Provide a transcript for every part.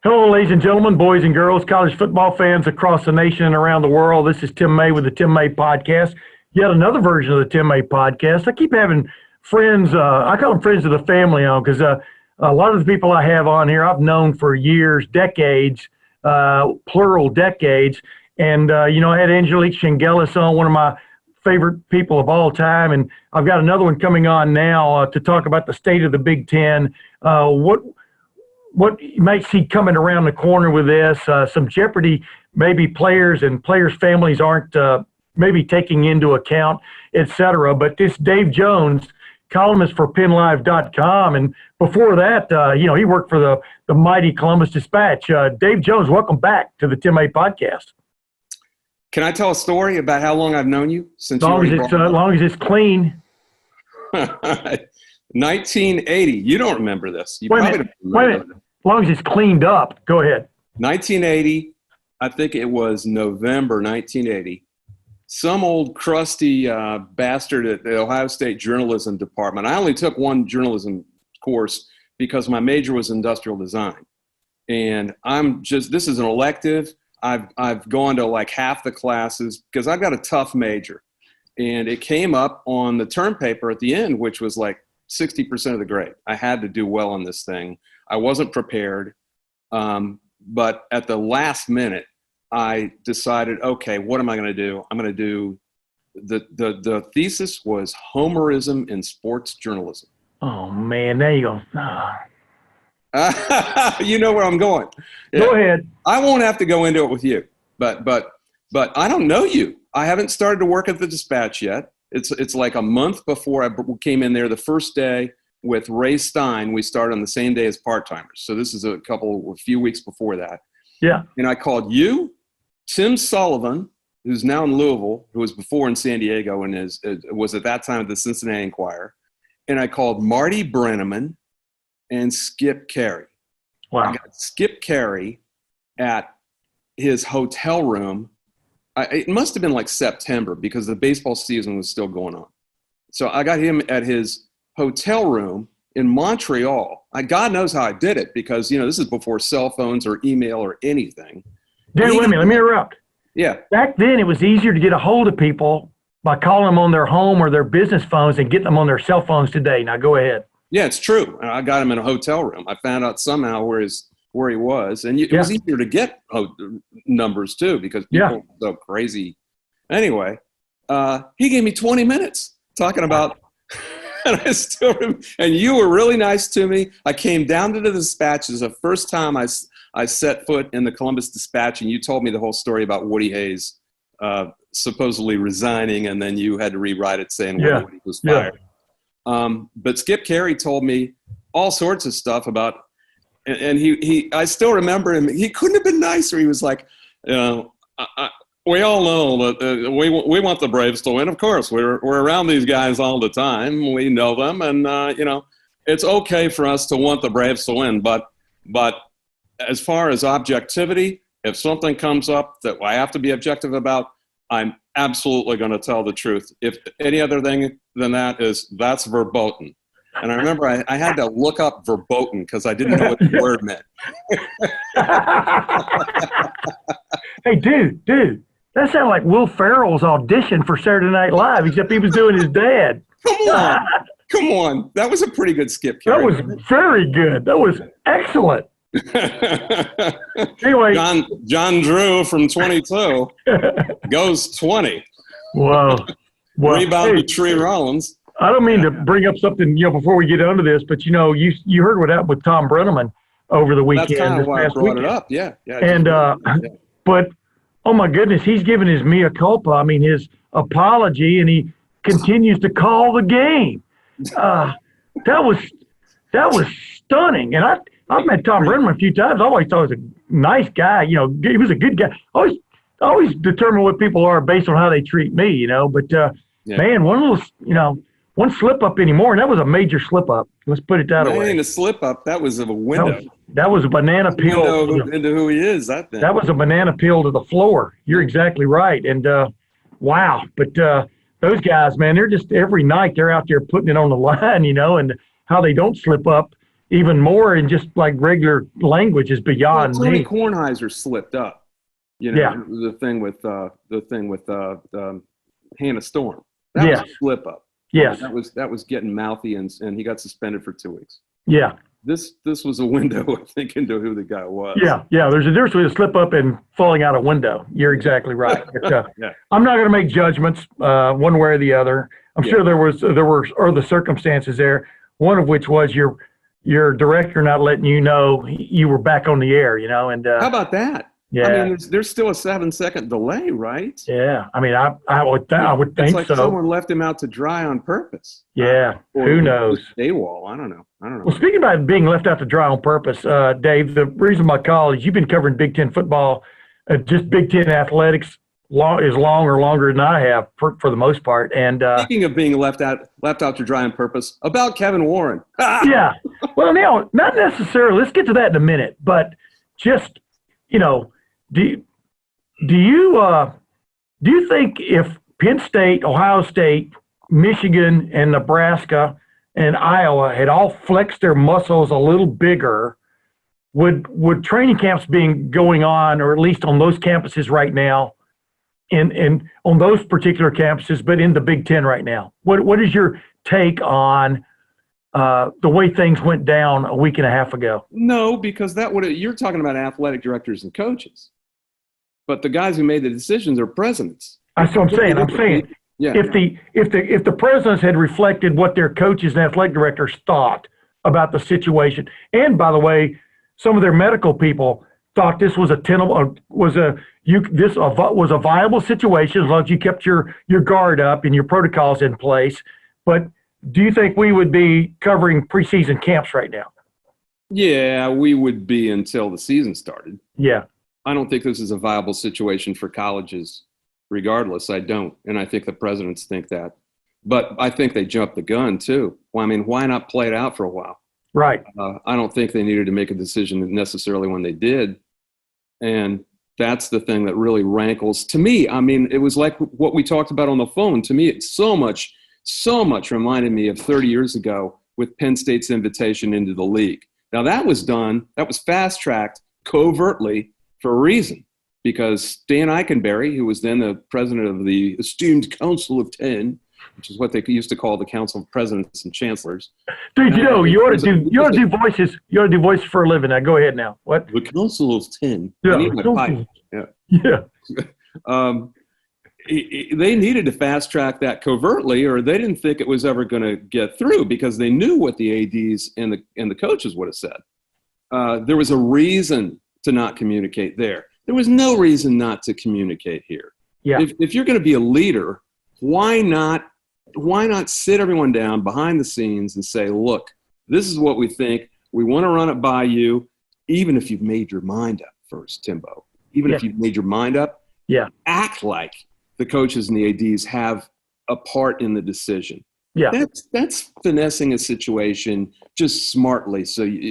Hello, ladies and gentlemen, boys and girls, college football fans across the nation and around the world. This is Tim May with the Tim May Podcast. Yet another version of the Tim May Podcast. I keep having friends, I call them friends of the family on, because a lot of the people I have on here I've known for years, decades, plural decades. And, I had Angelique Shingelis on, one of my favorite people of all time. And I've got another one coming on now to talk about the state of the Big Ten. What you might see coming around the corner with this, some jeopardy maybe players and players' families aren't maybe taking into account, et cetera. But this Dave Jones, columnist for PennLive.com, and before that, he worked for the mighty Columbus Dispatch. Dave Jones, welcome back to the Tim A Podcast. Can I tell a story about how long I've known you? As long as it's clean. 1980. You don't remember this. Wait a minute. As long as it's cleaned up. Go ahead. 1980. I think it was November 1980. Some old crusty bastard at the Ohio State journalism department. I only took one journalism course because my major was industrial design. And this is an elective. I've gone to like half the classes because I've got a tough major. And it came up on the term paper at the end, which was like 60% of the grade. I had to do well on this thing. I wasn't prepared. But at the last minute, I decided, okay, what am I going to do? I'm going to do the thesis was Homerism in sports journalism. Oh man, there you go. You know where I'm going. Yeah. Go ahead. I won't have to go into it with you, but I don't know you. I haven't started to work at the Dispatch yet. It's like a month before I came in there. The first day with Ray Stein, we started on the same day as part-timers. So this is a few weeks before that. Yeah. And I called you, Tim Sullivan, who's now in Louisville, who was before in San Diego and was at that time at the Cincinnati Enquirer. And I called Marty Brennaman and Skip Carey. Wow. I got Skip Carey at his hotel room. It must have been like September because the baseball season was still going on. So I got him at his hotel room in Montreal. God knows how I did it because, this is before cell phones or email or anything. Dude, wait a minute. Let me interrupt. Yeah. Back then, it was easier to get a hold of people by calling them on their home or their business phones and getting them on their cell phones today. Now, go ahead. Yeah, it's true. I got him in a hotel room. I found out somehow where he was. And it was easier to get numbers, too, because people were so crazy. Anyway, he gave me 20 minutes talking about – and I still remember, and you were really nice to me. I came down to the Dispatch. It was the first time I set foot in the Columbus Dispatch, and you told me the whole story about Woody Hayes supposedly resigning, and then you had to rewrite it saying Woody was fired. But Skip Carey told me all sorts of stuff about, and I still remember him. He couldn't have been nicer. He was like, we all know that we want the Braves to win. Of course, we're around these guys all the time. We know them, and it's okay for us to want the Braves to win. But as far as objectivity, if something comes up that I have to be objective about, I'm absolutely going to tell the truth. If any other thing than that's verboten. And I remember I had to look up verboten because I didn't know what the word meant. Hey, dude. That sounded like Will Ferrell's audition for Saturday Night Live, except he was doing his dad. Come on. That was a pretty good Skip Carey. That was very good. That was excellent. Anyway. John Drew from 22 goes 20. Wow. Rebound to Tree Rollins. I don't mean to bring up something, before we get onto this, but, you heard what happened with Tom Brennaman over the weekend. That's kind of why I brought it up. Yeah. And, but, oh my goodness, he's given his mea culpa, his apology, and he continues to call the game. That was stunning. And I've met Tom Brennaman a few times. I always thought he was a nice guy. He was a good guy. Always determine what people are based on how they treat me, But, man, one slip up anymore, and that was a major slip up. Let's put it that way. That ain't a slip up. That was a window. That was a banana peel. Into who he is, that thing. That was a banana peel to the floor. You're exactly right. And, wow. But those guys, man, they're just every night they're out there putting it on the line, and how they don't slip up even more in just like regular language is beyond Tony me. Kornheiser slipped up. The thing with Hannah Storm. That was a slip up. Yes. That was getting mouthy, and he got suspended for 2 weeks. Yeah. This was a window, I think, into who the guy was. Yeah. There's a difference between a slip up and falling out a window. You're exactly right. But, Yeah. I'm not going to make judgments one way or the other. I'm sure there were other circumstances there. One of which was your director not letting you know you were back on the air. And how about that? Yeah. I mean, there's still a 7-second delay, right? Yeah. I mean, I would think it's like so. someone left him out to dry on purpose. Yeah. Who knows? AWOL. I don't know. Well, speaking about being left out to dry on purpose, Dave, the reason my call is you've been covering Big Ten football, just Big Ten athletics is longer than I have for the most part. And speaking of being left out to dry on purpose, about Kevin Warren. Yeah. Well, now, not necessarily. Let's get to that in a minute. But just, do you think if Penn State, Ohio State, Michigan, and Nebraska and Iowa had all flexed their muscles a little bigger, would training camps being going on, or at least on those campuses right now, in on those particular campuses, but in the Big Ten right now? What is your take on the way things went down a week and a half ago? No, because you're talking about athletic directors and coaches, but the guys who made the decisions are presidents. That's what I'm saying. Yeah. If the presidents had reflected what their coaches and athletic directors thought about the situation, and by the way, some of their medical people thought this was a viable situation as long as you kept your guard up and your protocols in place. But do you think we would be covering preseason camps right now? Yeah, we would be until the season started. Yeah. I don't think this is a viable situation for colleges regardless. I don't. And I think the presidents think that. But I think they jumped the gun too. Well, I mean, why not play it out for a while? Right. I don't think they needed to make a decision necessarily when they did. And that's the thing that really rankles to me. I mean, it was like what we talked about on the phone. To me, it's so much reminded me of 30 years ago with Penn State's invitation into the league. Now that was fast-tracked covertly for a reason, because Dan Eikenberry, who was then the president of the esteemed Council of 10, which is what they used to call the Council of Presidents and Chancellors. Dude, you ought to do voices. You ought to do voices for a living. Now go ahead now. What? The Council of 10. Yeah. I need my pipe. Yeah. They needed to fast track that covertly, or they didn't think it was ever going to get through, because they knew what the ADs and the coaches would have said. There was a reason to not communicate there. There was no reason not to communicate here. Yeah. If you're going to be a leader, why not sit everyone down behind the scenes and say, look, this is what we think. We want to run it by you, even if you've made your mind up first, Timbo. Even if you've made your mind up, act like the coaches and the ADs have a part in the decision. Yeah. That's finessing a situation just smartly,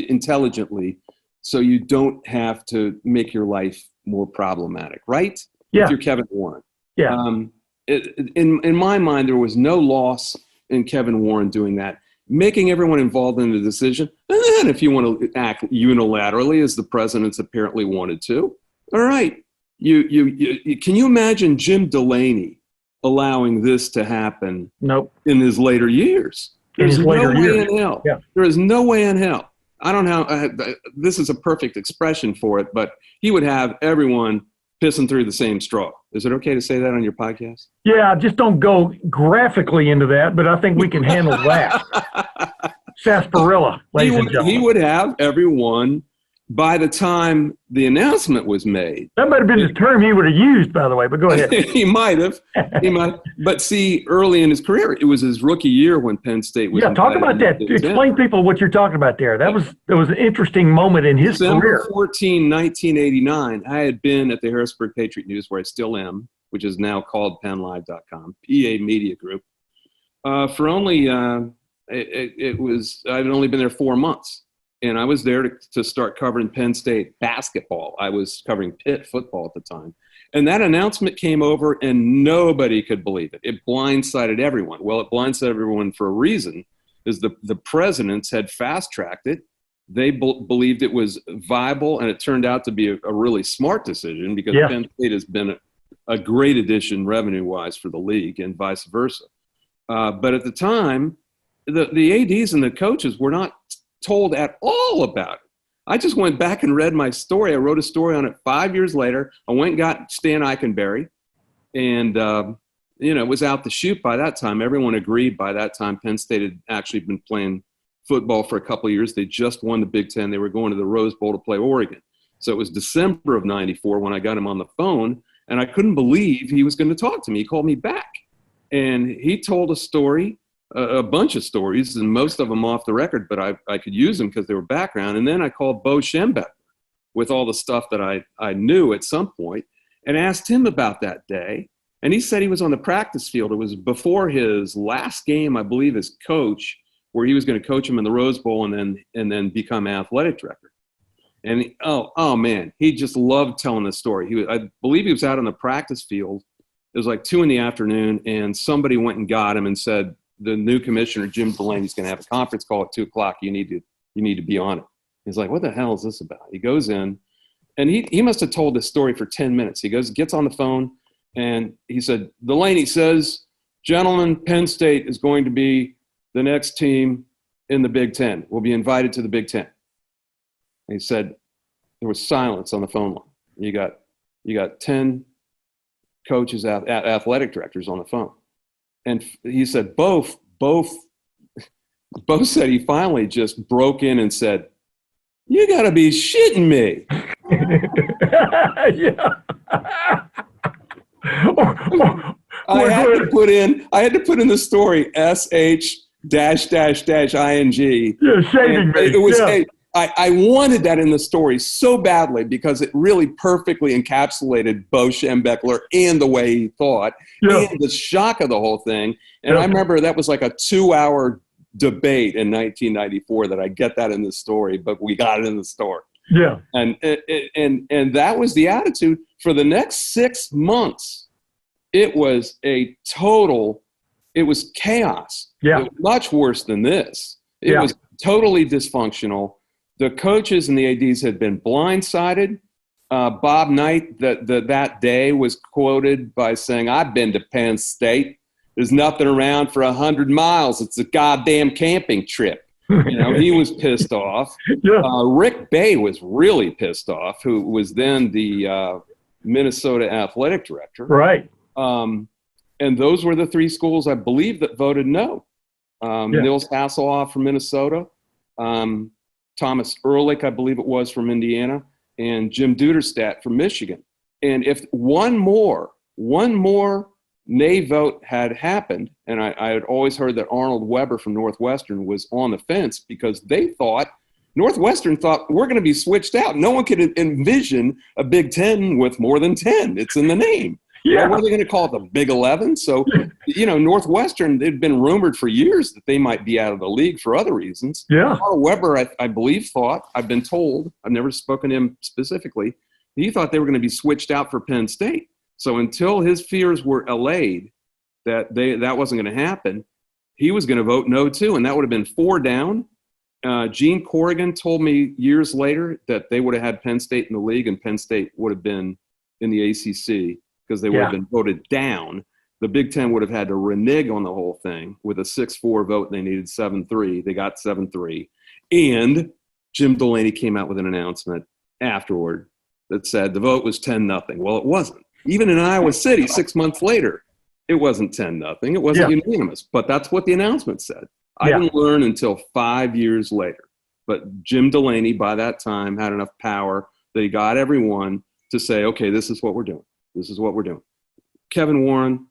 intelligently, so you don't have to make your life more problematic, right? Yeah. If you're Kevin Warren. Yeah. In my mind, there was no loss in Kevin Warren doing that, making everyone involved in the decision. And then if you want to act unilaterally, as the presidents apparently wanted to, all right. You can you imagine Jim Delany allowing this to happen? Nope. In his later years. There's no way in hell. Yeah. There is no way in hell. I don't know. This is a perfect expression for it, but he would have everyone pissing through the same straw. Is it okay to say that on your podcast? Yeah, just don't go graphically into that, but I think we can handle that. Sarsaparilla, ladies and gentlemen. He would have everyone, by the time the announcement was made. That might have been the term he would have used, by the way, but go ahead. He might have. But see, early in his career, it was his rookie year when Penn State was. Yeah, talk about that. Explain people what you're talking about there. That was an interesting moment in his career. December 14, 1989, I had been at the Harrisburg Patriot News, where I still am, which is now called PennLive.com, PA Media Group. For only, I'd only been there 4 months. And I was there to start covering Penn State basketball. I was covering Pitt football at the time. And that announcement came over, and nobody could believe it. It blindsided everyone. Well, it blindsided everyone for a reason, is the presidents had fast-tracked it, they believed it was viable, and it turned out to be a really smart decision because Penn State has been a great addition revenue-wise for the league and vice versa. But at the time, the ADs and the coaches were not told at all about it. I just went back and read my story. I wrote a story on it 5 years later. I went and got Stan Eikenberry, and it was out to shoot by that time. Everyone agreed by that time Penn State had actually been playing football for a couple of years. They just won the Big Ten. They were going to the Rose Bowl to play Oregon. So it was December of '94 when I got him on the phone, and I couldn't believe he was going to talk to me. He called me back, and he told a story, a bunch of stories, and most of them off the record, but I could use them because they were background. And then I called Bo Schembeck with all the stuff that I knew at some point and asked him about that day. And he said he was on the practice field. It was before his last game, I believe, as coach, where he was going to coach him in the Rose Bowl and then become athletic director. And oh man, he just loved telling this story. I believe he was out on the practice field. It was like 2 PM, and somebody went and got him and said, the new commissioner, Jim Delany, is going to have a conference call at 2:00. You need to be on it. He's like, what the hell is this about? He goes in, and he must have told this story for 10 minutes. He gets on the phone, and he said, Delany says, gentlemen, Penn State is going to be the next team in the Big Ten. We'll be invited to the Big Ten. And he said, there was silence on the phone line. You got 10 coaches, athletic directors on the phone. And he said, both said he finally just broke in and said, you got to be shitting me. Yeah. I had to put in the story SH --ing. Yeah, shaving me. It was I wanted that in the story so badly because it really perfectly encapsulated Bo Schembechler and the way he thought and the shock of the whole thing. And I remember that was like a 2-hour debate in 1994 that I get that in the story, but we got it in the story. Yeah. And that was the attitude for the next 6 months. It was it was chaos. Yeah. It was much worse than this. It was totally dysfunctional. The coaches and the ADs had been blindsided. Bob Knight that day was quoted by saying, I've been to Penn State. There's nothing around for 100 miles. It's a goddamn camping trip. He was pissed off. Yeah. Rick Bay was really pissed off, who was then the Minnesota athletic director. Right. And those were the 3 schools, I believe, that voted no. Nils Hasselhoff from Minnesota, Thomas Ehrlich, I believe it was, from Indiana, and Jim Duderstadt from Michigan. And if one more nay vote had happened, and I had always heard that Arnold Weber from Northwestern was on the fence because Northwestern thought we're going to be switched out. No one could envision a Big Ten with more than 10. It's in the name. Yeah. What are they going to call it, the Big 11? So, Northwestern, they'd been rumored for years that they might be out of the league for other reasons. Yeah. Carl Weber, I believe, thought, I've been told, I've never spoken to him specifically, he thought they were going to be switched out for Penn State. So until his fears were allayed that wasn't going to happen, he was going to vote no too, and that would have been 4 down. Gene Corrigan told me years later that they would have had Penn State in the league, and Penn State would have been in the ACC because they would have been voted down. The Big Ten would have had to renege on the whole thing with a 6-4 vote, and they needed 7-3. They got 7-3. And Jim Delany came out with an announcement afterward that said the vote was 10-0. Well, it wasn't. Even in Iowa City 6 months later, it wasn't 10-0. It wasn't unanimous, but that's what the announcement said. I didn't learn until 5 years later. But Jim Delany, by that time, had enough power that he got everyone to say, okay, this is what we're doing. This is what we're doing. Kevin Warren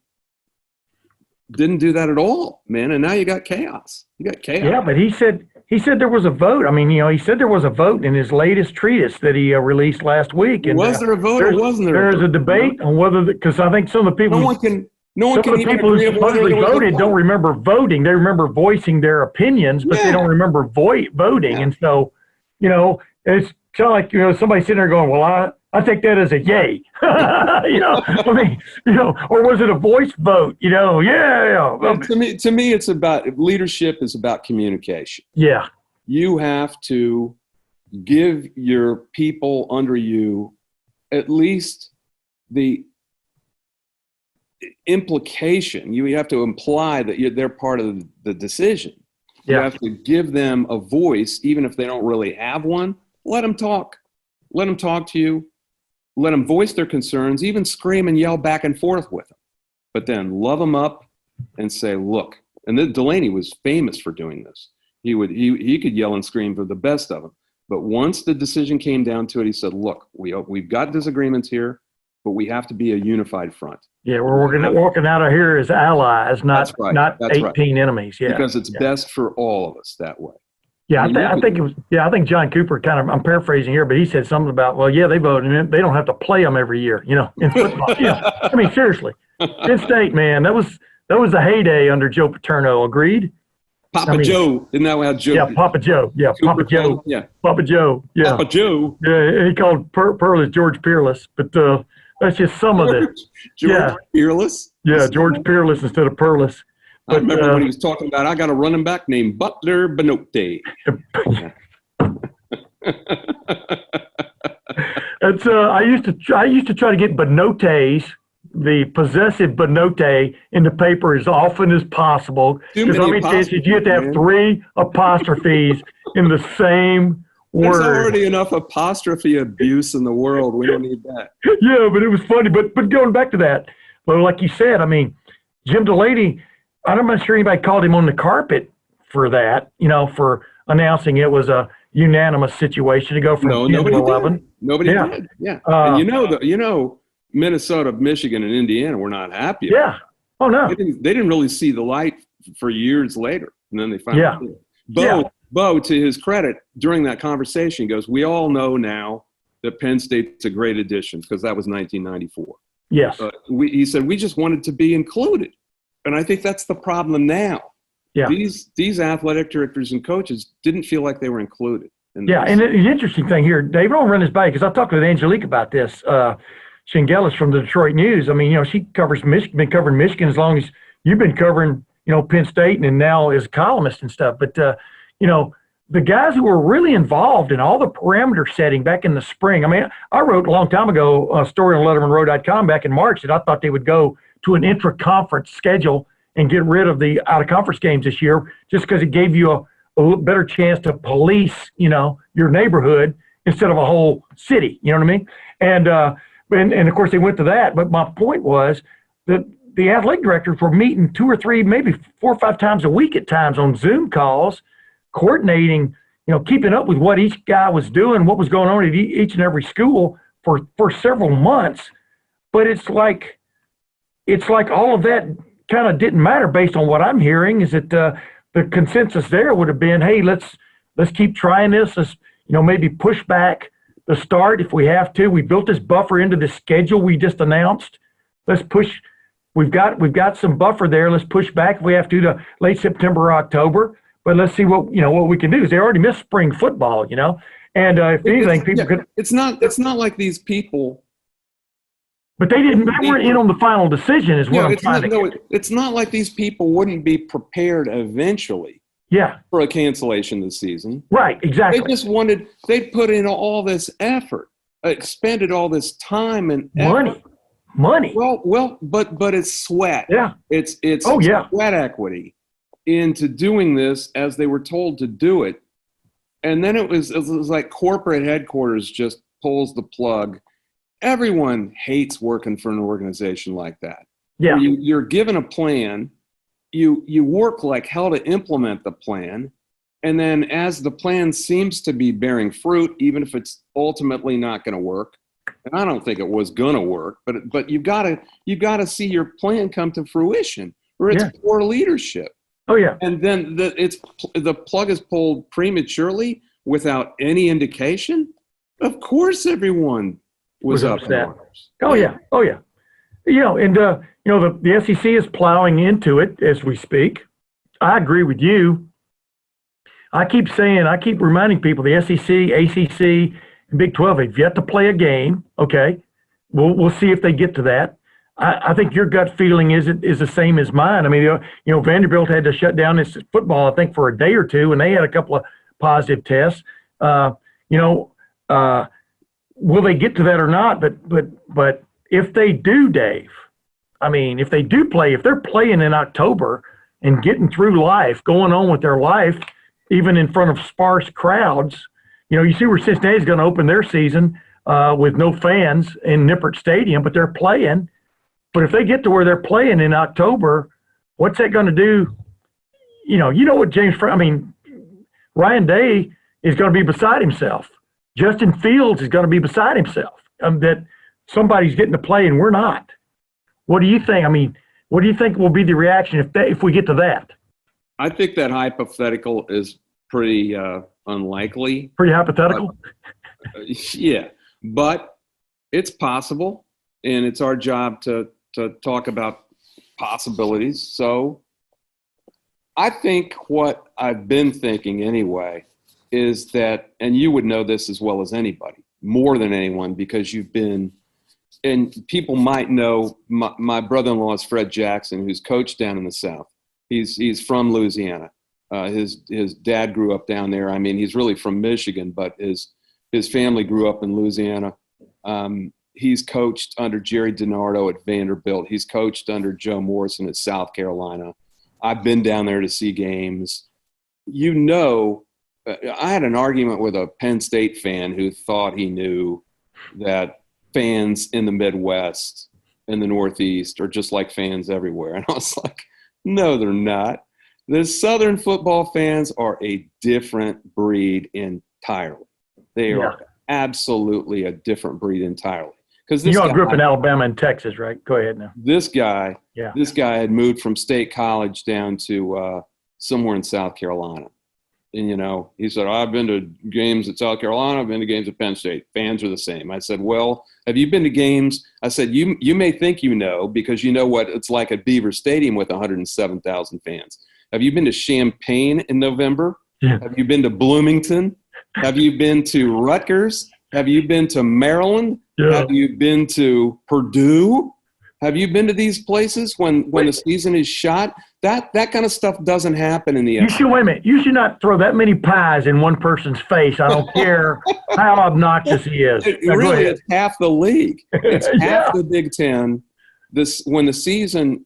didn't do that at all, man. And now you got chaos. You got chaos. Yeah, but he said there was a vote. I mean, he said there was a vote in his latest treatise that he released last week. And was there a vote or wasn't there? There's a debate on whether, because I think some of the people. No one can even people who supposedly voted don't remember voting. They remember voicing their opinions, but they don't remember voting. Yeah. And so, it's kind of like, somebody sitting there going, well, I take that as a yay. Or was it a voice vote? Well, to me, it's about leadership is about communication. Yeah. You have to give your people under you at least the implication. You have to imply that they're part of the decision. You have to give them a voice, even if they don't really have one. Let them talk. Let them talk to you. Let them voice their concerns, even scream and yell back and forth with them. But then love them up and say, look. And then Delany was famous for doing this. He could yell and scream for the best of them. But once the decision came down to it, he said, look, we've got disagreements here, but we have to be a unified front. Yeah, we're walking out of here as allies, not 18 enemies. Yeah, because it's best for all of us that way. Yeah, I think John Cooper I'm paraphrasing here, but he said something about, well, yeah, they voted in. They don't have to play them every year, in football. I mean, seriously, Penn State, man, that was the heyday under Joe Paterno. Agreed. Joe, isn't that how Joe? Yeah, Papa Joe. Yeah, Papa Joe. Yeah, Papa Joe. Yeah, Papa Joe. Yeah, he called Pearless George Peerless, but that's just some of it. George Peerless. Yeah, George Peerless instead of Pearless. I remember when he was talking about, I got a running back named Butler Benote. It's I used to try to get Benotes, the possessive Benote, in the paper as often as possible. Because let me tell you, you have to have 3 apostrophes in the same word. There's already enough apostrophe abuse in the world. We don't need that. Yeah, but it was funny. But going back to that, well, like you said, I mean, Jim Delany, I'm not sure anybody called him on the carpet for that, for announcing it was a unanimous situation to go from 10 to 11. Nobody did. Yeah. And Minnesota, Michigan, and Indiana were not happy. Yeah. Oh, no. They didn't really see the light for years later. And then they finally did. Bo, to his credit, during that conversation, goes, we all know now that Penn State's a great addition, because that was 1994. Yes. He said, we just wanted to be included. And I think that's the problem now. Yeah. These athletic directors and coaches didn't feel like they were included. And the interesting thing here, David, I'll run this by, because I talked with Angelique about this. Shingelis from the Detroit News. I mean, she covers Michigan, been covering Michigan as long as you've been covering, Penn State, and now is a columnist and stuff. But, the guys who were really involved in all the parameter setting back in the spring. I mean, I wrote a long time ago a story on LettermenRow.com back in March that I thought they would go to an intra-conference schedule and get rid of the out-of-conference games this year, just because it gave you a little better chance to police, your neighborhood instead of a whole city. You know what I mean? And of course they went to that. But my point was that the athletic directors were meeting 2 or 3, maybe 4 or 5 times a week at times on Zoom calls, coordinating, keeping up with what each guy was doing, what was going on at each and every school for several months. But it's like all of that kind of didn't matter based on what I'm hearing. Is that the consensus there would have been, hey, let's keep trying this. Let's maybe push back the start if we have to. We built this buffer into the schedule we just announced. Let's push. We've got some buffer there. Let's push back if we have to late September or October. But let's see what we can do. Because they already missed spring football, And if anything, people could. It's not like these people. But they weren't in on the final decision, is what I'm trying to get. It's not like these people wouldn't be prepared eventually. Yeah. For a cancellation this season. Right. Exactly. They put in all this effort, expended all this time and effort. Money. Well, but it's sweat. Yeah. It's sweat equity into doing this as they were told to do it. And then it was like corporate headquarters just pulls the plug. Everyone hates working for an organization like that. Yeah. You're given a plan, you work like hell to implement the plan, and then as the plan seems to be bearing fruit, even if it's ultimately not going to work, and I don't think it was going to work, but you gotta see your plan come to fruition, or it's poor leadership. Oh yeah. And then the plug is pulled prematurely without any indication. Of course, everyone was upset. Oh yeah. And the SEC is plowing into it as we speak. I agree with you. I keep reminding people the SEC, ACC, and Big 12 have yet to play a game. Okay, we'll see if they get to that. I think your gut feeling is the same as mine. I mean, Vanderbilt had to shut down this football, I think, for a day or two, and they had a couple of positive tests. You know, will they get to that or not? But if they do, Dave, I mean, if they do play, if they're playing in October and getting through life, going on with their life, even in front of sparse crowds, you know, you see where Cincinnati's going to open their season with no fans in Nippert Stadium, but they're playing. But if they get to where they're playing in October, what's that going to do? You know what Ryan Day is going to be beside himself. Justin Fields is going to be beside himself. That somebody's getting to play and we're not. What do you think? I mean, what do you think will be the reaction if we get to that? I think that hypothetical is pretty unlikely. Pretty hypothetical? Yeah, but it's possible, and it's our job to talk about possibilities. So I think what I've been thinking anyway is that, and you would know this as well as anybody, more than anyone, because you've been, and people might know, my brother-in-law is Fred Jackson, who's coached down in the South. He's from Louisiana. His dad grew up down there. I mean, he's really from Michigan, but his family grew up in Louisiana. He's coached under Jerry DiNardo at Vanderbilt. He's coached under Joe Morrison at South Carolina. I've been down there to see games. You know, I had an argument with a Penn State fan who thought he knew that fans in the Midwest and the Northeast are just like fans everywhere. And I was like, no, they're not. The Southern football fans are a different breed entirely. They are absolutely a different breed entirely. Because you all grew up in Alabama and Texas, right? Go ahead now. This guy had moved from State College down to somewhere in South Carolina. And, you know, he said, I've been to games at South Carolina. I've been to games at Penn State. Fans are the same. I said, well, have you been to games? I said, you may think you know because you know what it's like at Beaver Stadium with 107,000 fans. Have you been to Champaign in November? Yeah. Have you been to Bloomington? Have you been to Rutgers? Have you been to Maryland? Yeah. Have you been to Purdue? Have you been to these places when the season is shot? That kind of stuff doesn't happen in the NFL. Wait a minute. You should not throw that many pies in one person's face. I don't care how obnoxious he is. It's half the league. It's half the Big Ten. When the season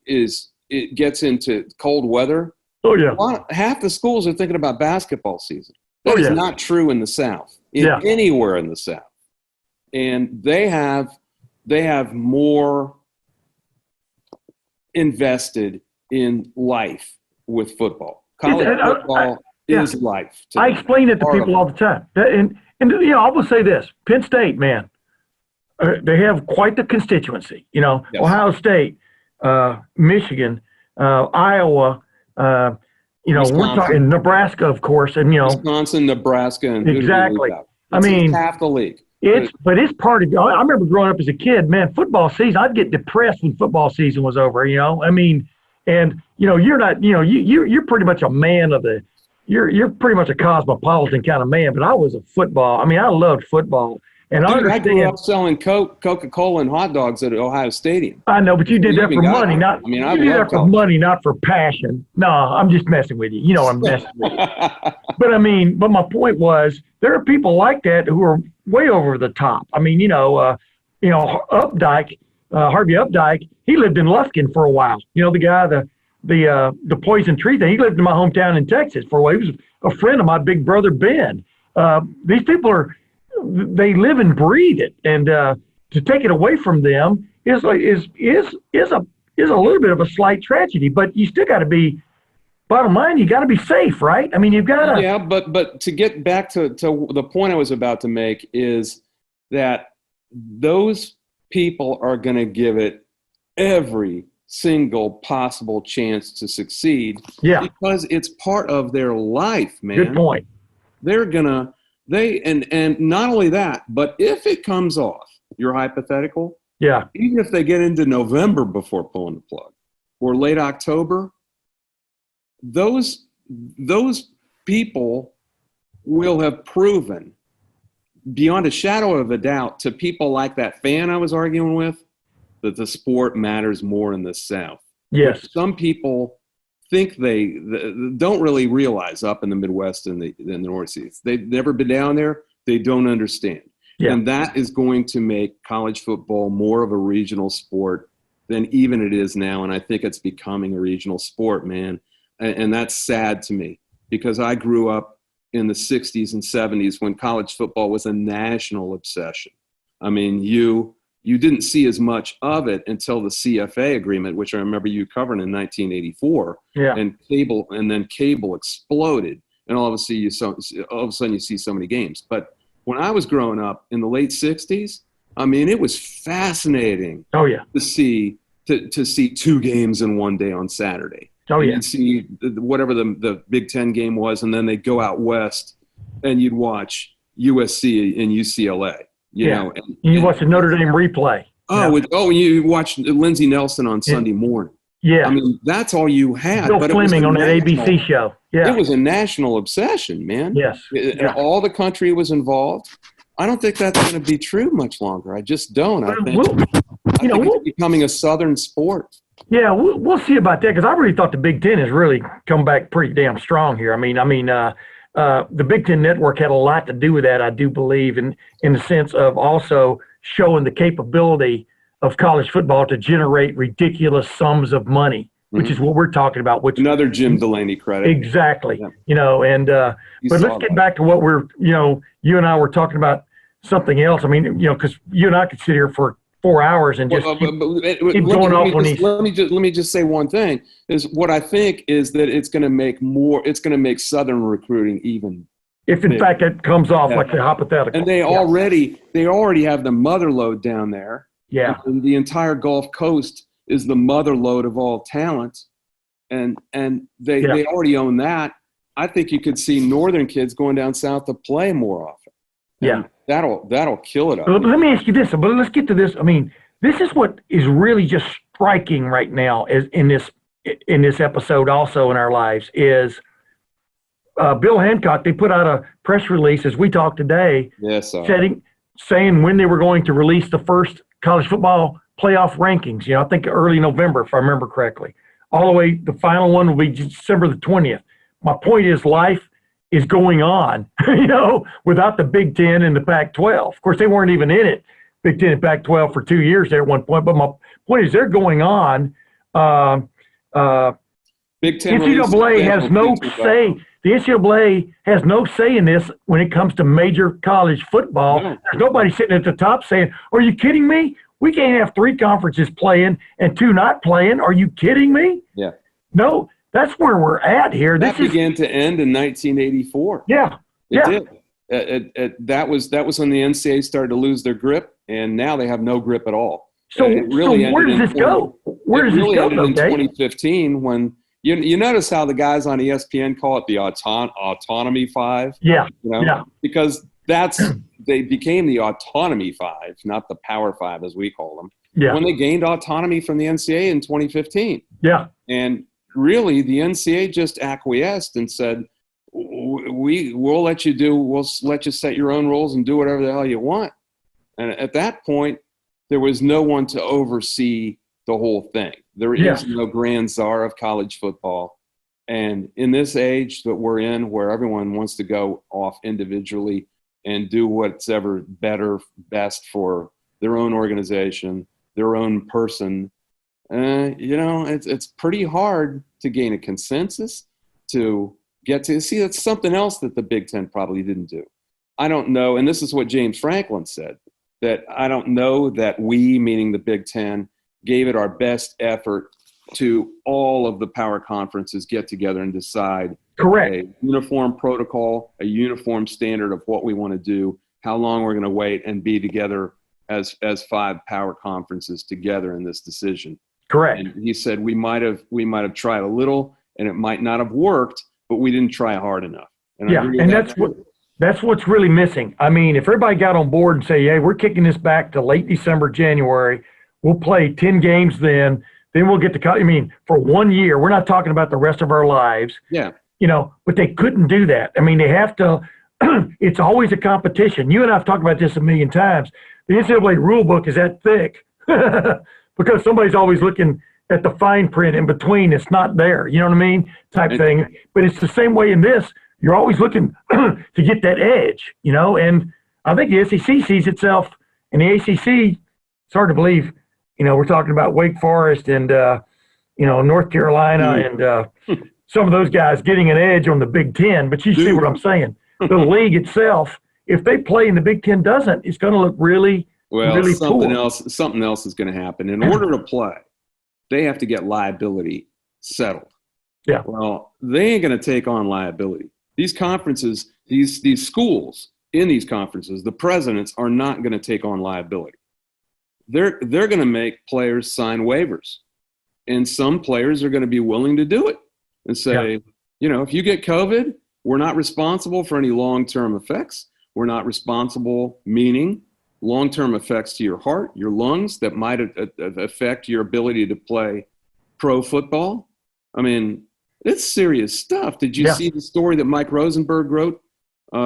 gets into cold weather. Oh yeah. Half the schools are thinking about basketball season. That is not true in the South. Anywhere in the South. And they have more invested in life with football. College football is life. I explain it to people all the time. And you know, I will say this: Penn State, man, they have quite the constituency. You know, Ohio State, Michigan, Iowa. You know, we're talking Nebraska, of course, and you know, Wisconsin, Nebraska, and exactly. I mean, half the league. But it's part of. I remember growing up as a kid, man. Football season, I'd get depressed when football season was over. You know, I mean, and you know, you're not. You know, you're pretty much a man of the. You're pretty much a cosmopolitan kind of man. But I was a football. I mean, I loved football. And I grew up selling Coca-Cola and hot dogs at Ohio Stadium. I know, but you did that for money, not. I mean, you did that for money, not for passion. No, I'm just messing with you. You know, I'm messing with you. But I mean, my point was, there are people like that who are way over the top. I mean, Updike, Harvey Updike, he lived in Lufkin for a while. You know, the guy, the poison tree thing. He lived in my hometown in Texas for a while. He was a friend of my big brother Ben. These people they live and breathe it, and to take it away from them is a little bit of a slight tragedy. But you still got to be. Bottom line, you got to be safe, right? I mean, you've got to. Yeah, but to get back to the point I was about to make is that those people are going to give it every single possible chance to succeed. Yeah. Because it's part of their life, man. Good point. And not only that, but if it comes off, you're hypothetical. Yeah. Even if they get into November before pulling the plug or late October, those people will have proven beyond a shadow of a doubt to people like that fan I was arguing with that the sport matters more in the South. Yes. But some people think they don't really realize up in the Midwest and the Northeast. They've never been down there. They don't understand. Yeah. And that is going to make college football more of a regional sport than even it is now. And I think it's becoming a regional sport, man. And that's sad to me because I grew up in the 60s and 70s when college football was a national obsession. I mean, you didn't see as much of it until the CFA agreement, which I remember you covering in 1984. Yeah. And then cable exploded. And all of a sudden you see so many games. But when I was growing up in the late 60s, I mean, it was fascinating. Oh, yeah. To see 2 games in one day on Saturday. Oh, yeah. You'd see whatever the Big Ten game was, and then they'd go out west, and you'd watch USC and UCLA. You know, and you watch the Notre Dame replay. You watch Lindsey Nelson on Sunday morning. Yeah. I mean, that's all you had. Bill Fleming on that ABC show. Yeah. It was a national obsession, man. Yes. And all the country was involved. I don't think that's going to be true much longer. I just don't. I think it's becoming a Southern sport. Yeah, we'll see about that because I really thought the Big Ten has really come back pretty damn strong here. I mean, the Big Ten Network had a lot to do with that, I do believe, in the sense of also showing the capability of college football to generate ridiculous sums of money, which is what we're talking about. Which another Jim Delany credit. Exactly. Yeah. But let's get back to what you and I were talking about something else. I mean, because you and I could sit here for 4 hours and just keep going off on these. Let me just say one thing is what I think is that it's going to make Southern recruiting even. If in fact it comes off like the hypothetical. And they already have the mother lode down there. Yeah. And the entire Gulf Coast is the mother lode of all talent. And they already own that. I think you could see Northern kids going down south to play more often. And that'll kill it up. But let me ask you this. But let's get to this. I mean, this is what is really just striking right now is in this episode also in our lives is Bill Hancock. They put out a press release as we talked today, saying when they were going to release the first college football playoff rankings. I think early November, if I remember correctly. All the way, the final one will be December the 20th. My point is, life is going on, without the Big Ten and the Pac-12. Of course, they weren't even in it, Big Ten and Pac-12, for 2 years there at one point. But my point is, they're going on. Big Ten NCAA has no say. The NCAA has no say in this when it comes to major college football. There's nobody sitting at the top saying, "Are you kidding me? We can't have 3 conferences playing and 2 not playing. Are you kidding me?" Yeah. No. That's where we're at here. That began to end in 1984. Yeah, it did. That was when the NCAA started to lose their grip, and now they have no grip at all. So where does this go? Where does this go? In 2015, when you notice how the guys on ESPN call it the Autonomy 5. Yeah, because they became the Autonomy 5, not the Power 5 as we call them. Yeah. When they gained autonomy from the NCAA in 2015. Yeah. And really, the NCAA just acquiesced and said, we'll let you set your own rules and do whatever the hell you want. And at that point, there was no one to oversee the whole thing. There is no grand czar of college football. And in this age that we're in, where everyone wants to go off individually and do what's ever best for their own organization, their own person, it's pretty hard to gain a consensus to get to see. That's something else that the Big Ten probably didn't do. I don't know, and this is what James Franklin said, that I don't know that we, meaning the Big Ten, gave it our best effort to all of the power conferences get together and decide a uniform protocol, a uniform standard of what we want to do, how long we're going to wait, and be together as 5 power conferences together in this decision. Correct. And he said we might have tried a little, and it might not have worked, but we didn't try hard enough. And that's what's really missing. I mean, if everybody got on board and say, "Hey, we're kicking this back to late December, January. We'll play 10 games then we'll get to." I mean, for 1 year, we're not talking about the rest of our lives. Yeah. But they couldn't do that. I mean, they have to. It's always a competition. You and I have talked about this a million times. The NCAA rule book is that thick. Because somebody's always looking at the fine print in between. It's not there. You know what I mean? Type thing. But it's the same way in this. You're always looking to get that edge, and I think the SEC sees itself, and the ACC, it's hard to believe, we're talking about Wake Forest and, North Carolina and some of those guys getting an edge on the Big Ten, but you see what I'm saying. The league itself, if they play and the Big Ten doesn't, it's going to look really something poor. Something else is going to happen. In order to play, they have to get liability settled. Yeah. Well, they ain't going to take on liability. These conferences, these schools in these conferences, the presidents are not going to take on liability. They're going to make players sign waivers, and some players are going to be willing to do it and say, if you get COVID, we're not responsible for any long-term effects. We're not responsible, meaning long-term effects to your heart, your lungs that might affect your ability to play pro football. I mean, it's serious stuff. Did you see the story that Mike Rosenberg wrote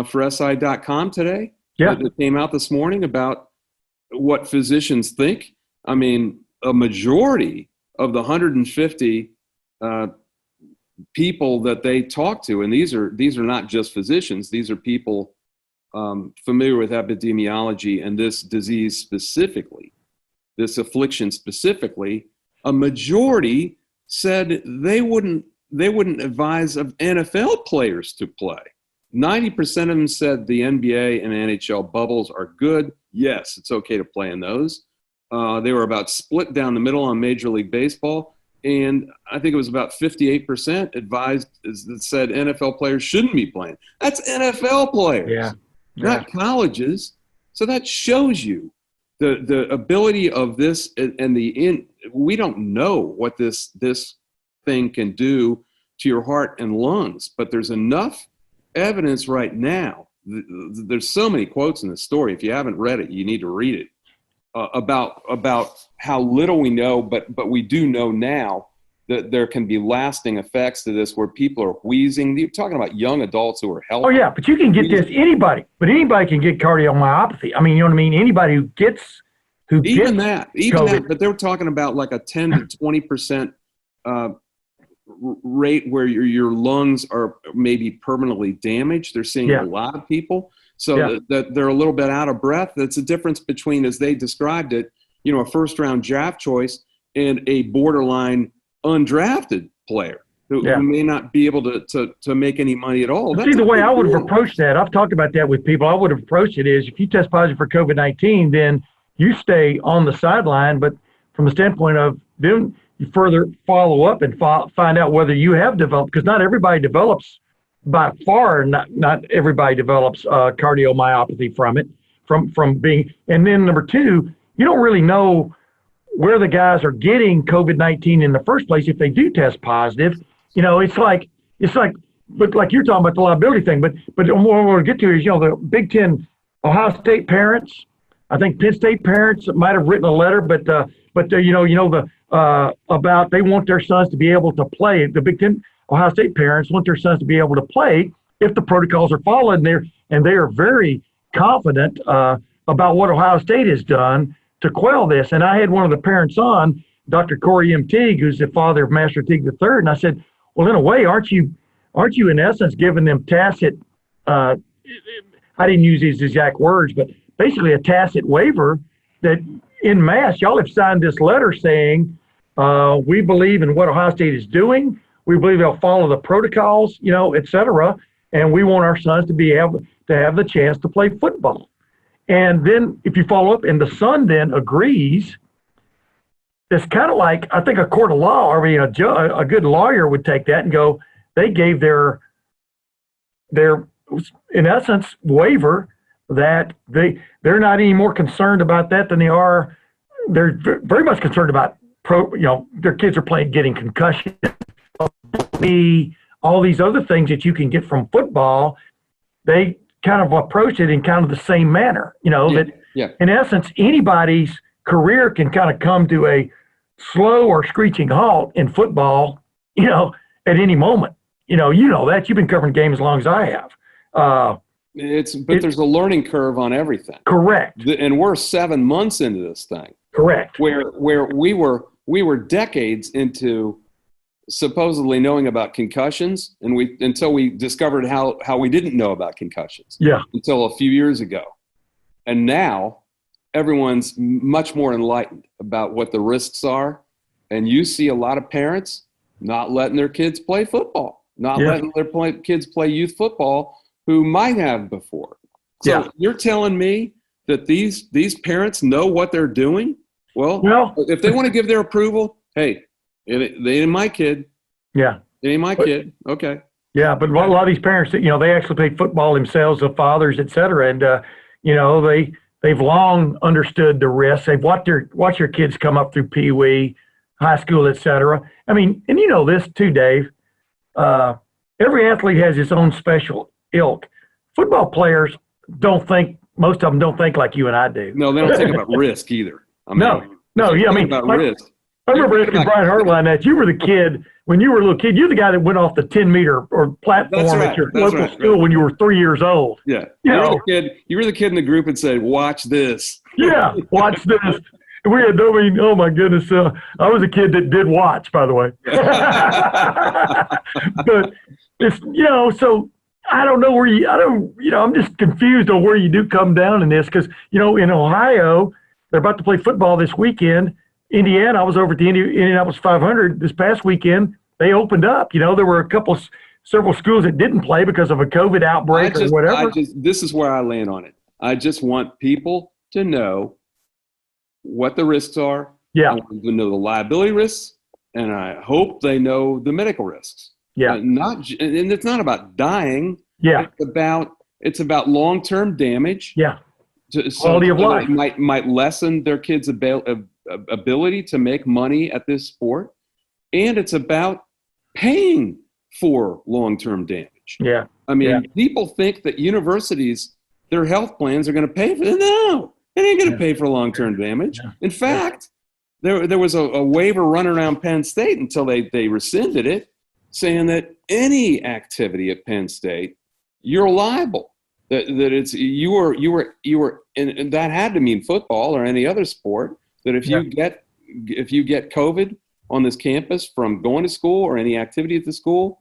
for SI.com today? Yeah. That came out this morning about what physicians think. I mean, a majority of the 150 people that they talk to, and these are not just physicians, these are people familiar with epidemiology and this disease specifically, this affliction specifically, a majority said they wouldn't advise of NFL players to play. 90% of them said the NBA and NHL bubbles are good. Yes, it's okay to play in those. They were about split down the middle on Major League Baseball. And I think it was about 58% advised that said NFL players shouldn't be playing. That's NFL players, not colleges. So that shows you the ability of this and we don't know what this thing can do to your heart and lungs, but there's enough evidence right now. There's so many quotes in this story. If you haven't read it, you need to read it. About how little we know, but we do know now that there can be lasting effects to this where people are wheezing. You're talking about young adults who are healthy. Oh, yeah, but you can get this, anybody can get cardiomyopathy. I mean, you know what I mean? Anybody who gets COVID. But they were talking about like a 10 to 20% rate where your lungs are maybe permanently damaged. They're seeing a lot of people. So that they're a little bit out of breath. That's the difference between, as they described it, a first-round draft choice and a borderline undrafted player who may not be able to make any money at all. See, the way I would have approached that, I've talked about that with people, I would have approached it is if you test positive for COVID-19, then you stay on the sideline. But from the standpoint of then you further follow up and find out whether you have developed, because not everybody develops. By far, not everybody develops cardiomyopathy from it, from being. And then number two, you don't really know where the guys are getting COVID-19 in the first place if they do test positive. It's like, but like you're talking about the liability thing. But what I want to get to is, the Big Ten, Ohio State parents, I think Penn State parents might have written a letter, but about they want their sons to be able to play. The Big Ten. Ohio State parents want their sons to be able to play if the protocols are followed, and they are very confident about what Ohio State has done to quell this. And I had one of the parents on, Dr. Corey M. Teague, who's the father of Master Teague III, and I said, well, in a way, aren't you in essence giving them tacit, I didn't use these exact words, but basically a tacit waiver that en masse, y'all have signed this letter saying we believe in what Ohio State is doing. We believe they'll follow the protocols, et cetera, and we want our sons to be able to have the chance to play football. And then if you follow up and the son then agrees, it's kind of like, I think a court of law, or a good lawyer would take that and go, they gave their in essence, waiver that they're not any more concerned about that than they're very much concerned about their kids are getting concussions. All these other things that you can get from football, they kind of approach it in kind of the same manner, in essence, anybody's career can kind of come to a slow or screeching halt in football, at any moment. That you've been covering games as long as I have. There's a learning curve on everything. Correct. And we're 7 months into this thing. Correct. Where we were decades into supposedly knowing about concussions, and until we discovered how we didn't know about concussions. Yeah. Until a few years ago, And now everyone's much more enlightened about what the risks are. And you see a lot of parents not letting their kids play football, not letting their kids play youth football who might have before. So you're telling me that these parents know what they're doing? Well, if they want to give their approval, hey, they ain't my kid. Yeah. They ain't my kid. Okay. Yeah, but a lot of these parents, they actually play football themselves, the fathers, et cetera. And, they've long understood the risks. They've watched their kids come up through Pee Wee, high school, et cetera. I mean, and you know this too, Dave. Every athlete has its own special ilk. Football players most of them don't think like you and I do. No, they don't think about risk either. About risk. I remember asking Brian Hartline that you were the kid, when you were a little kid, you're the guy that went off the 10-meter or platform at your local school when you were 3 years old. Yeah. You were the kid in the group and said, watch this. Yeah, watch this. Oh my goodness. I was a kid that did watch, by the way. But it's, so I don't know where I'm just confused on where you do come down in this because, in Ohio, they're about to play football this weekend. Indiana, I was over at the Indianapolis 500 this past weekend. They opened up. There were several schools that didn't play because of a COVID outbreak or whatever. This is where I land on it. I just want people to know what the risks are. Yeah. I want them to know the liability risks, and I hope they know the medical risks. Yeah. And it's not about dying. Yeah. It's about long-term damage. Yeah. Quality of life. Might lessen their kids' ability to make money at this sport, and it's about paying for long-term damage. Yeah. I mean, people think that universities, their health plans are going to pay for it. No, it ain't going to pay for long-term damage. Yeah. In fact, there was a waiver run around Penn State until they rescinded it, saying that any activity at Penn State, you're liable. That it's you were, and that had to mean football or any other sport. That if you get COVID on this campus from going to school or any activity at the school,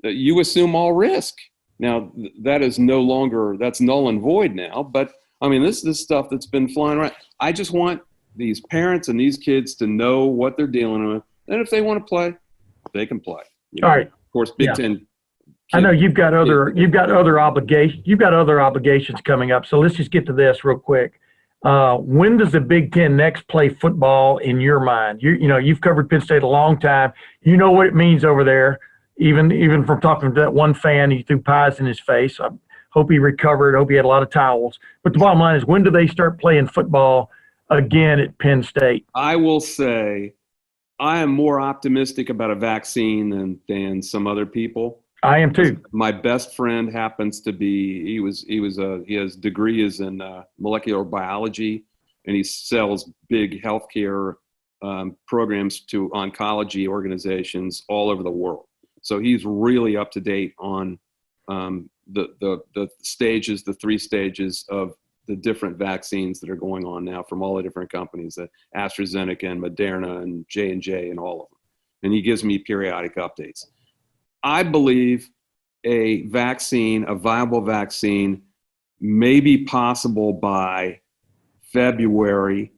that you assume all risk. Now that is that's null and void now. But I mean, this is stuff that's been flying around. I just want these parents and these kids to know what they're dealing with, and if they want to play, they can play. All right. Of course, Big Ten. I know you've got other obligations coming up. So let's just get to this real quick. When does the Big Ten next play football in your mind? You've covered Penn State a long time. You know what it means over there. Even from talking to that one fan, he threw pies in his face. I hope he recovered. I hope he had a lot of towels. But the bottom line is, when do they start playing football again at Penn State? I will say I am more optimistic about a vaccine than some other people. I am too. My best friend happens to be, he has degrees in molecular biology, and he sells big healthcare programs to oncology organizations all over the world. So he's really up to date on the stages, the 3 stages of the different vaccines that are going on now from all the different companies, AstraZeneca and Moderna and J&J and all of them. And he gives me periodic updates. I believe a viable vaccine may be possible by February,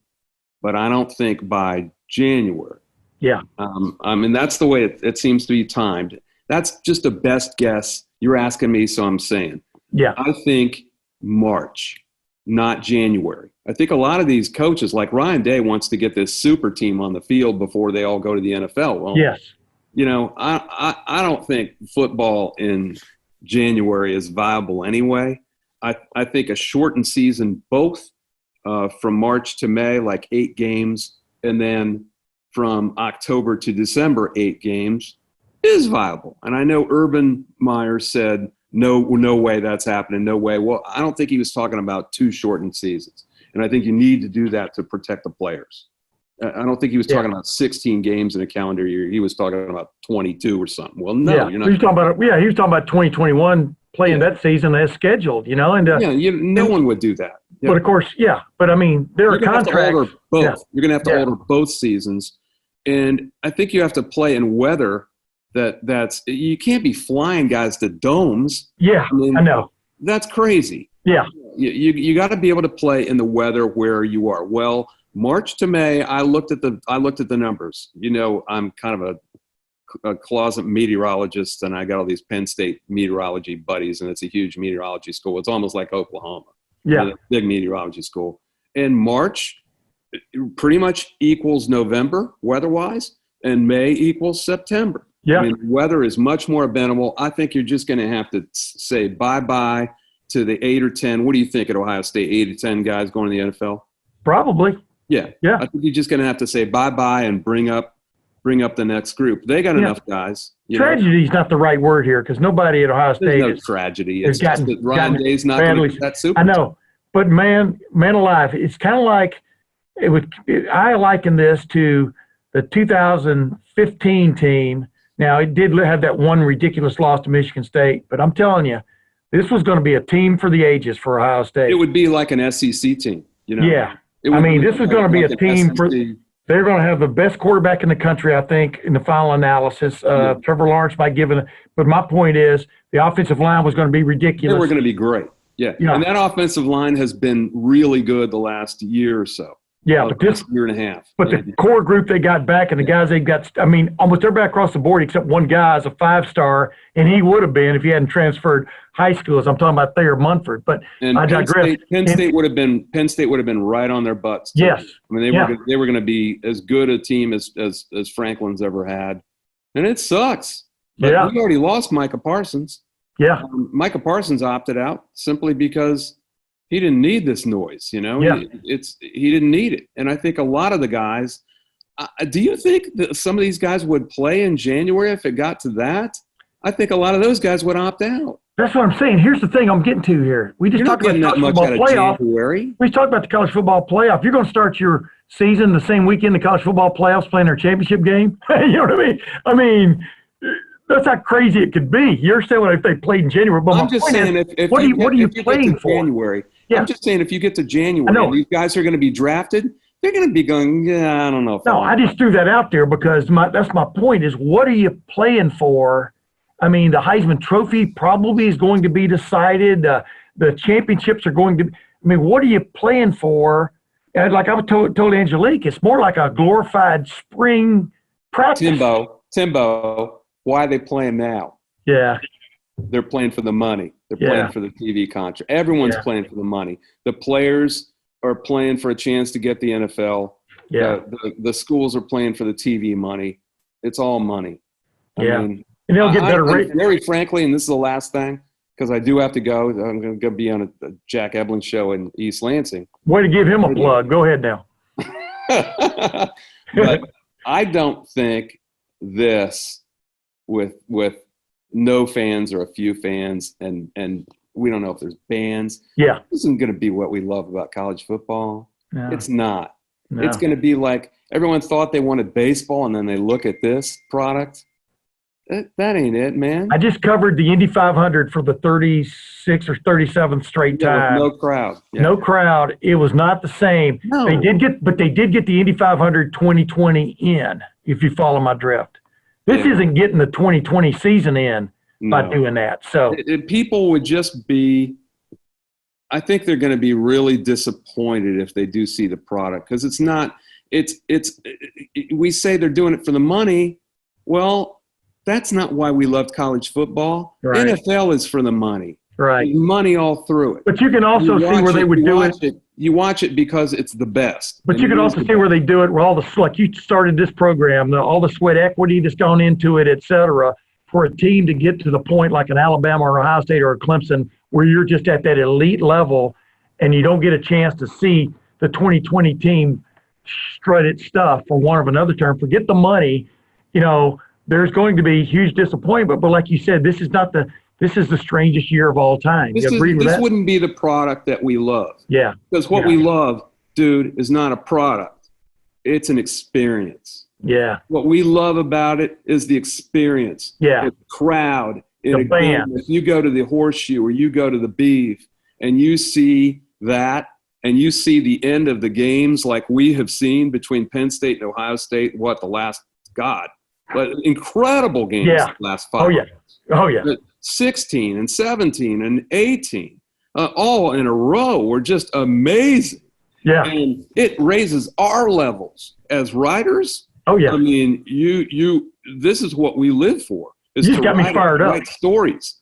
but I don't think by January. Yeah. That's the way it seems to be timed. That's just a best guess. You're asking me, so I'm saying. Yeah. I think March, not January. I think a lot of these coaches, like Ryan Day, wants to get this super team on the field before they all go to the NFL. Well, yes. I don't think football in January is viable anyway. I think a shortened season, both from March to May, like 8 games, and then from October to December, 8 games, is viable. And I know Urban Meyer said, no way that's happening, no way. Well, I don't think he was talking about 2 shortened seasons. And I think you need to do that to protect the players. I don't think he was talking about 16 games in a calendar year. He was talking about 22 or something. Well, no, you're not. He was talking about 2021 playing that season as scheduled, And no one would do that. But of course, but I mean, there are contracts. You're going to have to alter both seasons. And I think you have to play in weather that's you can't be flying guys to domes. Yeah, I know. That's crazy. Yeah. You got to be able to play in the weather where you are. Well, March to May, I looked at the numbers. You know, I'm kind of a closet meteorologist, and I got all these Penn State meteorology buddies, and it's a huge meteorology school. It's almost like Oklahoma. Yeah, you know, big meteorology school. And March pretty much equals November weather-wise, and May equals September. Yeah. I mean, weather is much more bendable. I think you're just going to have to say bye-bye to the 8 or 10. What do you think at Ohio State, 8 or 10 guys going to the NFL? Probably. Yeah. I think you're just going to have to say bye-bye and bring up the next group. They got enough guys. Tragedy is not the right word here because nobody at Ohio State There's no tragedy. It's just that Ryan gotten Day's not going to get that super. I know. But man alive, it's kind of like I liken this to the 2015 team. Now, it did have that one ridiculous loss to Michigan State, but I'm telling you, this was going to be a team for the ages for Ohio State. It would be like an SEC team, you know? Yeah. I mean, this was going to be a team for – they're going to have the best quarterback in the country, I think, in the final analysis. Trevor Lawrence might give it – but my point is the offensive line was going to be ridiculous. They were going to be great. Yeah. And that offensive line has been really good the last year or so. Yeah, but this year and a half. But the core group they got back and the guys they got, I mean, almost everybody across the board except one guy is a 5-star, and he would have been if he hadn't transferred high schools. I'm talking about Thayer Munford. But I digress. Penn State would have been right on their butts too. Yes. I mean, they were going to be as good a team as Franklin's ever had, and it sucks. But we already lost Micah Parsons. Yeah. Micah Parsons opted out simply because he didn't need this noise, you know. Yeah. He didn't need it, and I think a lot of the guys. Do you think that some of these guys would play in January if it got to that? I think a lot of those guys would opt out. That's what I'm saying. Here's the thing I'm getting to here. We just talked about the college football playoff. January. We talked about the college football playoff. You're going to start your season the same weekend the college football playoffs playing their championship game. You know what I mean? I mean, that's how crazy it could be. You're saying if they played in January, but I'm just saying what are you playing for? January. Yeah. I'm just saying if you get to January, and these guys are going to be drafted. They're going to be going, yeah, I don't know. I just threw that out there because that's my point is what are you playing for? I mean, the Heisman Trophy probably is going to be decided. The championships are going to – I mean, what are you playing for? And like I told Angelique, it's more like a glorified spring practice. Timbo, why are they playing now? Yeah. They're playing for the money. They're playing for the TV contract. Everyone's playing for the money. The players are playing for a chance to get the NFL. Yeah. The schools are playing for the TV money. It's all money. I mean, and they'll get better rates. Very frankly, and this is the last thing, because I do have to go. I'm going to be on a Jack Ebling show in East Lansing. Way to give him a plug. Go ahead now. But I don't think this with no fans or a few fans, and we don't know if there's bans. Yeah. This isn't going to be what we love about college football. No. It's not. No. It's going to be like everyone thought they wanted baseball, and then they look at this product. That ain't it, man. I just covered the Indy 500 for the 36th or 37th straight time. No crowd. Yeah. No crowd. It was not the same. No. They did get the Indy 500 2020 in, if you follow my drift. This isn't getting the 2020 season in by doing that. So people would just be – I think they're going to be really disappointed if they do see the product because it's not – we say they're doing it for the money. Well – that's not why we loved college football. Right. NFL is for the money. Right. There's money all through it. But you can also see where they would do it. You watch it because it's the best. But you can also see where they do it, where all the like you started this program, all the sweat equity that's gone into it, et cetera, for a team to get to the point like an Alabama or Ohio State or a Clemson where you're just at that elite level and you don't get a chance to see the 2020 team strut its stuff, for want of another term. Forget the money, there's going to be huge disappointment, but like you said, this is the strangest year of all time. This wouldn't be the product that we love. Yeah. Because what we love, dude, is not a product. It's an experience. Yeah. What we love about it is the experience. Yeah. The crowd. The band. If you go to the Horseshoe or you go to the Beef and you see that and you see the end of the games like we have seen between Penn State and Ohio State, but incredible games the last 5 years. Oh, yeah. 16 and 17 and 18. all in a row were just amazing. Yeah. And it raises our levels as writers. Oh, yeah. I mean, this is what we live for. You just got me fired up.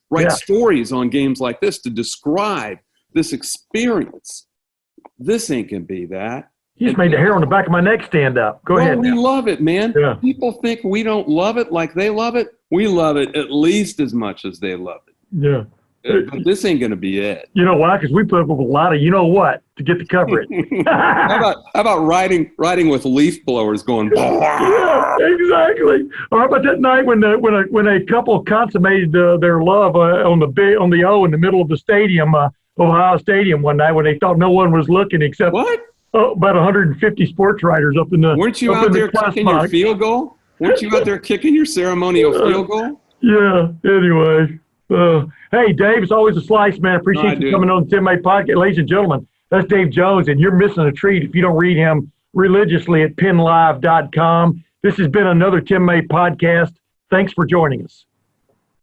Write stories on games like this to describe this experience. This ain't gonna be that. You just made the hair on the back of my neck stand up. Go ahead. We love it, man. Yeah. People think we don't love it like they love it. We love it at least as much as they love it. Yeah. But this ain't going to be it. You know why? Because we put up with a lot of you-know-what to get the coverage. How about riding with leaf blowers going? Yeah, exactly. Or how about that night when a couple consummated their love on the O in the middle of the stadium, Ohio Stadium, one night when they thought no one was looking except what? About 150 sports writers up in the. Weren't you out there kicking your field goal? Weren't you out there kicking your ceremonial field goal? Yeah. Anyway. Hey, Dave, it's always a slice, man. Appreciate you coming on the Tim May podcast. Ladies and gentlemen, that's Dave Jones, and you're missing a treat if you don't read him religiously at PennLive.com. This has been another Tim May podcast. Thanks for joining us.